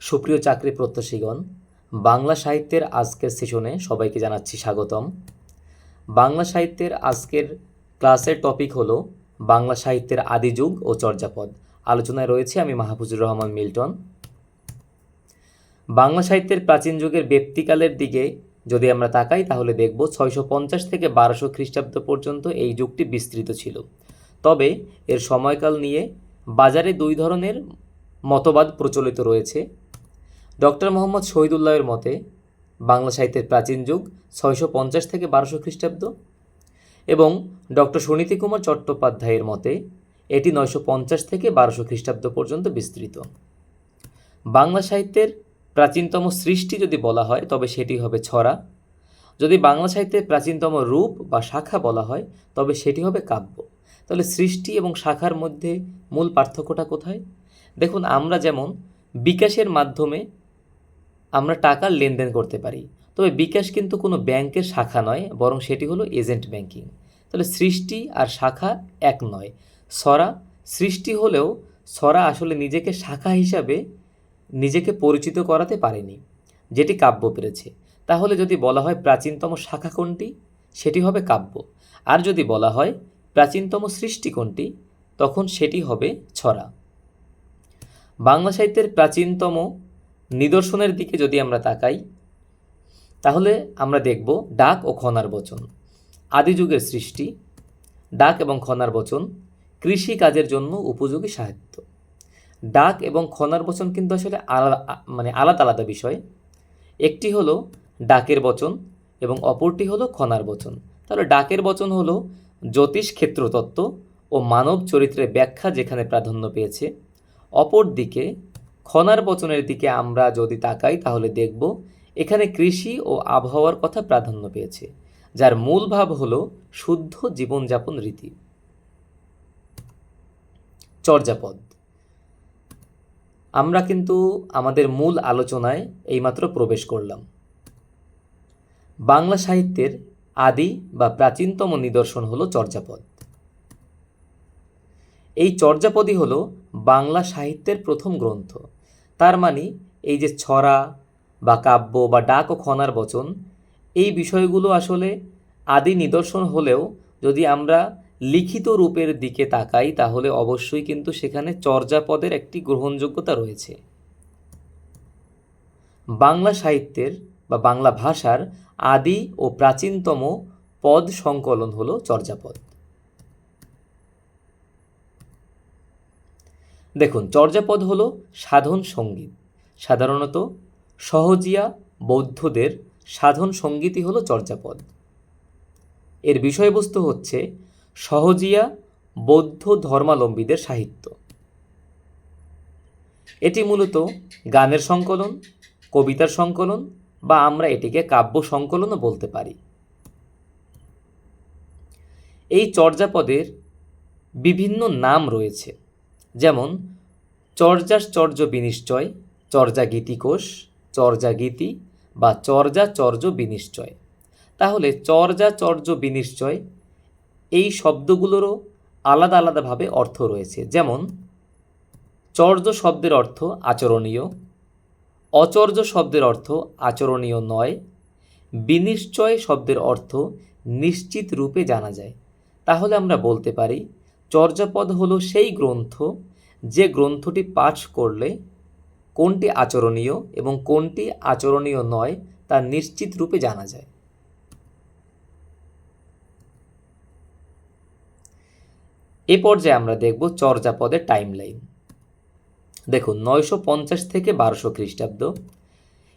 সুপ্রিয় চাকরি প্রত্যাশীগণ, বাংলা সাহিত্যের আজকের সেশনে সবাইকে জানাচ্ছি স্বাগতম। বাংলা সাহিত্যের আজকের ক্লাসের টপিক হলো বাংলা সাহিত্যের আদিযুগ ও চর্যাপদ। আলোচনায় রয়েছে আমি মাহফুজুর রহমান মিল্টন। বাংলা সাহিত্যের প্রাচীন যুগের ব্যক্তিকালের দিকে যদি আমরা তাকাই তাহলে দেখব 650 থেকে 1200 খ্রিস্টাব্দ পর্যন্ত এই যুগটি বিস্তৃত ছিল। তবে এর সময়কাল নিয়ে বাজারে দুই ধরনের মতবাদ প্রচলিত রয়েছে। ডক্টর মোহাম্মদ শহীদুল্লাহের মতে বাংলা সাহিত্যের প্রাচীন যুগ 650 থেকে 1200 খ্রিস্টাব্দ এবং ডক্টর সুনীতি কুমার চট্টোপাধ্যায়ের মতে এটি 950 থেকে 1200 খ্রিস্টাব্দ পর্যন্ত বিস্তৃত। বাংলা সাহিত্যের প্রাচীনতম সৃষ্টি যদি বলা হয় তবে সেটি হবে ছড়া। যদি বাংলা সাহিত্যের প্রাচীনতম রূপ বা শাখা বলা হয় তবে সেটি হবে কাব্য। তাহলে সৃষ্টি এবং শাখার মধ্যে মূল পার্থক্যটা কোথায়? দেখুন, আমরা যেমন বিকাশের মাধ্যমে আমরা টাকার লেনদেন করতে পারি, তবে বিকাশ কিন্তু কোনো ব্যাংকের শাখা নয়, বরং সেটি হলো এজেন্ট ব্যাংকিং। তাহলে সৃষ্টি আর শাখা এক নয়। ছড়া সৃষ্টি হলেও ছড়া আসলে নিজেকে শাখা হিসাবে নিজেকে পরিচিত করাতে পারেনি, যেটি কাব্য পেরেছে। তাহলে যদি বলা হয় প্রাচীনতম শাখা কোনটি, সেটি হবে কাব্য। আর যদি বলা হয় প্রাচীনতম সৃষ্টি কোনটি, তখন সেটি হবে ছড়া। বাংলা সাহিত্যের প্রাচীনতম নিদর্শনের দিকে যদি আমরা তাকাই তাহলে আমরা দেখব ডাক ও খনার বচন। আদিযুগের সৃষ্টি। ডাক এবং খনার বচন কৃষি কাজের জন্য উপযোগী সাহিত্য। ডাক এবং খনার বচন কিন্তু আসলে আলাদা আলাদা বিষয়। একটি হলো ডাকের বচন এবং অপরটি হলো খনার বচন। তাহলে ডাকের বচন হলো জ্যোতিষ ক্ষেত্রতত্ত্ব ও মানব চরিত্রের ব্যাখ্যা যেখানে প্রাধান্য পেয়েছে। অপরদিকে খনার বচনের দিকে আমরা যদি তাকাই তাহলে দেখব এখানে কৃষি ও আবহাওয়ার কথা প্রাধান্য পেয়েছে, যার মূল ভাব হলো শুদ্ধ জীবনযাপন রীতি। চর্যাপদ। আমরা কিন্তু আমাদের মূল আলোচনায় এইমাত্র প্রবেশ করলাম। বাংলা সাহিত্যের আদি বা প্রাচীনতম নিদর্শন হলো চর্যাপদ। এই চর্যাপদই হলো বাংলা সাহিত্যের প্রথম গ্রন্থ। তার মানে এই যে ছড়া বা কাব্য বা ডাক ও খনার বচন, এই বিষয়গুলো আসলে আদি নিদর্শন হলেও যদি আমরা লিখিত রূপের দিকে তাকাই তাহলে অবশ্যই কিন্তু সেখানে চর্যাপদের একটি গ্রহণযোগ্যতা রয়েছে। বাংলা সাহিত্যের বা বাংলা ভাষার আদি ও প্রাচীনতম পদ সংকলন হলো চর্যাপদ। দেখুন, চর্যাপদ হলো সাধন সঙ্গীত। সাধারণত সহজিয়া বৌদ্ধদের সাধন সঙ্গীতই হলো চর্যাপদ। এর বিষয়বস্তু হচ্ছে সহজিয়া বৌদ্ধ ধর্মাবলম্বীদের সাহিত্য। এটি মূলত গানের সংকলন, কবিতার সংকলন বা আমরা এটিকে কাব্য সংকলনও বলতে পারি। এই চর্যাপদের বিভিন্ন নাম রয়েছে, যেমন চর্যাশ্চর্য বিনিশ্চয়, চর্যাগীতিকোষ, চর্যাগীতি বা চর্যাচর্য বিনিশ্চয়। তাহলে চর্যাচর্য বিনিশ্চয় এই শব্দগুলোরও আলাদা আলাদাভাবে অর্থ রয়েছে। যেমন চর্য শব্দের অর্থ আচরণীয়, অচর্য শব্দের অর্থ আচরণীয় নয়, বিনিশ্চয় শব্দের অর্থ নিশ্চিত রূপে জানা যায়। তাহলে আমরা বলতে পারি চর্যাপদ হলো সেই গ্রন্থ যে গ্রন্থটি পাঠ করলে কোনটি আচরণীয় এবং কোনটি আচরণীয় নয় তা নিশ্চিত রূপে জানা যায়। এ পর্যায়ে আমরা দেখব চর্যাপদের টাইমলাইন। দেখুন, 950 থেকে 1200 খ্রিস্টাব্দ।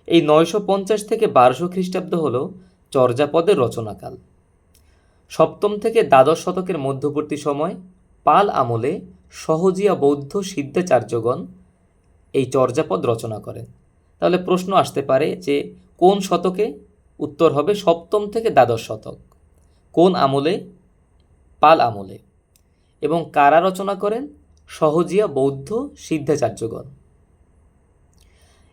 এই 950 থেকে 1200 খ্রিস্টাব্দ হল চর্যাপদের রচনাকাল। সপ্তম থেকে দ্বাদশ শতকের মধ্যবর্তী সময় পাল আমলে সহজিয়া বৌদ্ধ সিদ্ধাচার্যগণ এই চর্যাপদ রচনা করেন। তাহলে প্রশ্ন আসতে পারে যে কোন শতকে? উত্তর হবে সপ্তম থেকে দ্বাদশ শতক। কোন আমলে? পাল আমলে। এবং কারা রচনা করেন? সহজিয়া বৌদ্ধ সিদ্ধাচার্যগণ।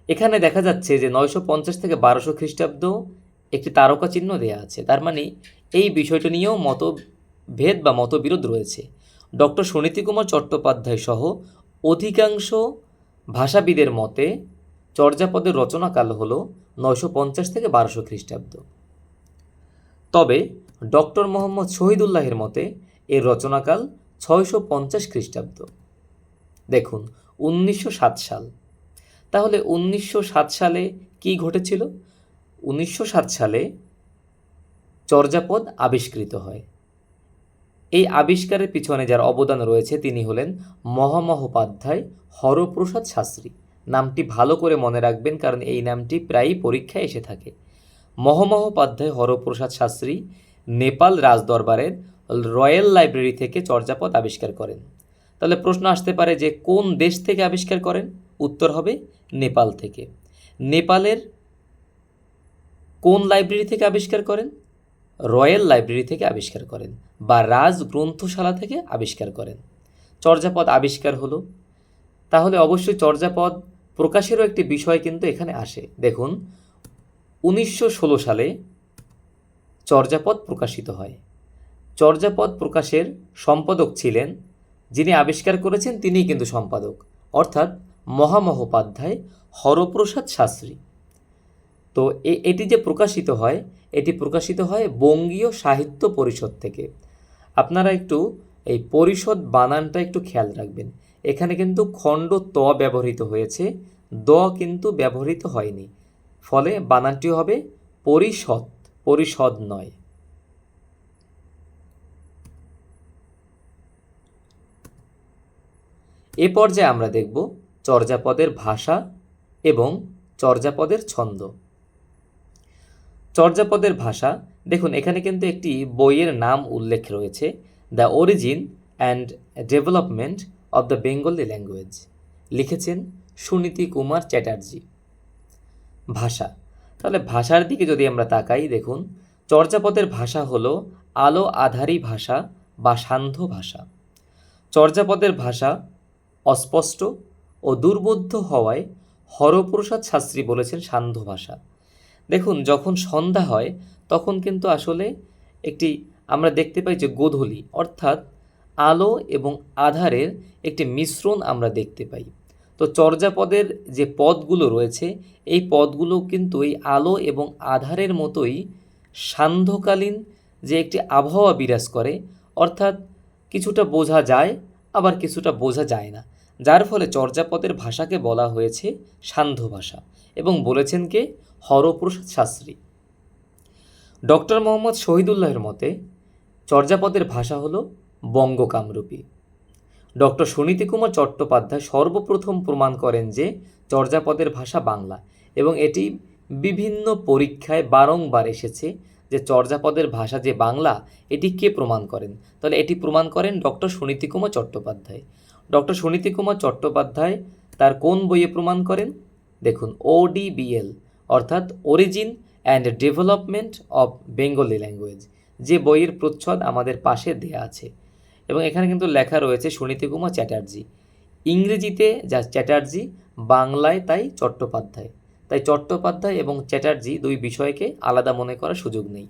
এখানে দেখা যাচ্ছে যে 950 থেকে 1200 খ্রিস্টাব্দ একটি তারকা চিহ্ন দেয়া আছে। তার মানে এই বিষয়টা নিয়েও মতভেদ বা মতবিরোধ রয়েছে। ডক্টর সুনীতি কুমার চট্টোপাধ্যায় সহ অধিকাংশ ভাষাবিদের মতে চর্যাপদের রচনাকাল হল 950 থেকে 1200 খ্রিস্টাব্দ। তবে ডক্টর মোহাম্মদ শহীদুল্লাহের মতে এর রচনাকাল 650 খ্রিস্টাব্দ। দেখুন 1907 সাল। তাহলে 1907 সালে কি ঘটেছিল? 1907 সালে চর্যাপদ আবিষ্কৃত হয়। এই আবিষ্কারের পিছনে যার অবদান রয়েছে তিনি হলেন মহামহোপাধ্যায় হরপ্রসাদ শাস্ত্রী। নামটি ভালো করে মনে রাখবেন, কারণ এই নামটি প্রায়ই পরীক্ষায় এসে থাকে। মহামহোপাধ্যায় হরপ্রসাদ শাস্ত্রী নেপাল রাজদরবারের রয়্যাল লাইব্রেরি থেকে চর্যাপদ আবিষ্কার করেন। তাহলে প্রশ্ন আসতে পারে যে কোন দেশ থেকে আবিষ্কার করেন? উত্তর হবে নেপাল থেকে। নেপালের কোন লাইব্রেরি থেকে আবিষ্কার করেন? রয়্যাল লাইব্রেরি থেকে আবিষ্কার করেন বা রাজ গ্রন্থশালা থেকে আবিষ্কার করেন। চর্যাপদ আবিষ্কার হলো, তাহলে অবশ্যই চর্যাপদ প্রকাশেরও একটি বিষয় কিন্তু এখানে আসে। দেখুন 1916 সালে চর্যাপদ প্রকাশিত হয়। চর্যাপদ প্রকাশের সম্পাদক ছিলেন, যিনি আবিষ্কার করেছেন তিনিই কিন্তু সম্পাদক, অর্থাৎ মহামহোপাধ্যায় হরপ্রসাদ শাস্ত্রী। তো এটি যে প্রকাশিত হয়, এটি প্রকাশিত হয় বঙ্গীয় সাহিত্য পরিষদ থেকে। আপনারা একটু এই পরিষদ বানানটা একটু খেয়াল রাখবেন। এখানে কিন্তু খণ্ড ত ব্যবহৃত হয়েছে, দ কিন্তু ব্যবহৃত হয়নি, ফলে বানানটি হবে পরিষদ, পরিষদ নয়। এ পর্যায়ে আমরা দেখব চর্যাপদের ভাষা এবং চর্যাপদের ছন্দ। চর্যাপদের ভাষা, দেখুন এখানে কিন্তু একটি বইয়ের নাম উল্লেখ রয়েছে, the origin and development of the Bengali language, লিখেছেন সুনীতি কুমার চ্যাটার্জি। ভাষা, তাহলে ভাষার দিকে যদি আমরা তাকাই, দেখুন চর্যাপদের ভাষা হলো আলো আধারী ভাষা বা সান্ধ্য ভাষা। চর্যাপদের ভাষা অস্পষ্ট ও দুর্বোধ্য হওয়ায় হরপ্রসাদ শাস্ত্রী বলেছেন সান্ধ্য ভাষা। দেখুন যখন সন্ধ্যা হয় তখন কিন্তু আসলে একটি আমরা দেখতে পাই যে গোধূলি, অর্থাৎ আলো এবং আধারের একটি মিশ্রণ আমরা দেখতে পাই। তো চর্যাপদের যে পদগুলো রয়েছে এই পদগুলো কিন্তু এই আলো এবং আধারের মতোই সান্ধ্যকালীন যে একটি আবহাওয়া বিরাজ করে, অর্থাৎ কিছুটা বোঝা যায় আবার কিছুটা বোঝা যায় না, যার ফলে চর্যাপদের ভাষাকে বলা হয়েছে সান্ধ্য ভাষা, এবং বলেছেন কে? হরপ্রসাদ শাস্ত্রী। ডক্টর মোহাম্মদ শহীদুল্লাহের মতে চর্যাপদের ভাষা হলো বঙ্গকামরূপী। ডক্টর সুনীতি কুমার চট্টোপাধ্যায় সর্বপ্রথম প্রমাণ করেন যে চর্যাপদের ভাষা বাংলা, এবং এটি বিভিন্ন পরীক্ষায় বারংবার এসেছে যে চর্যাপদের ভাষা যে বাংলা, এটি কে প্রমাণ করেন? তাহলে এটি প্রমাণ করেন ডক্টর সুনীতি কুমার চট্টোপাধ্যায়। ডক্টর সুনীতি কুমার চট্টোপাধ্যায় তার কোন বইয়ে প্রমাণ করেন? দেখুন ODBL, অর্থাৎ origin and development of Bengali language, যে বইয়ের প্রচ্ছদ আমাদের পাশে দেয়া আছে, এবং এখানে কিন্তু লেখা রয়েছে সুনীতি কুমার চ্যাটার্জি। ইংরেজিতে যা চ্যাটার্জি, বাংলায় তাই চট্টোপাধ্যায়। তাই চট্টোপাধ্যায় এবং চ্যাটার্জি দুই বিষয়কে আলাদা মনে করার সুযোগ নেই।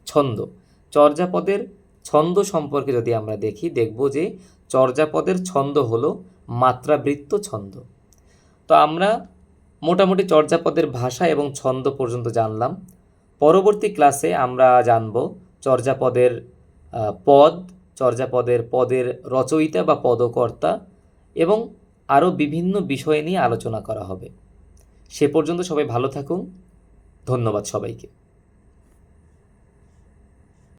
ছন্দ, চর্যাপদের ছন্দ সম্পর্কে যদি আমরা দেখব যে চর্যাপদের ছন্দ হলো মাত্রাবৃত্ত ছন্দ। তো আমরা মোটামুটি চর্যাপদের ভাষা এবং ছন্দ পর্যন্ত জানলাম। পরবর্তী ক্লাসে আমরা জানব চর্যাপদের পদ, চর্যাপদের পদের রচয়িতা বা পদকর্তা, এবং আরও বিভিন্ন বিষয় নিয়ে আলোচনা করা হবে। সে পর্যন্ত সবাই ভালো থাকুন। ধন্যবাদ সবাইকে।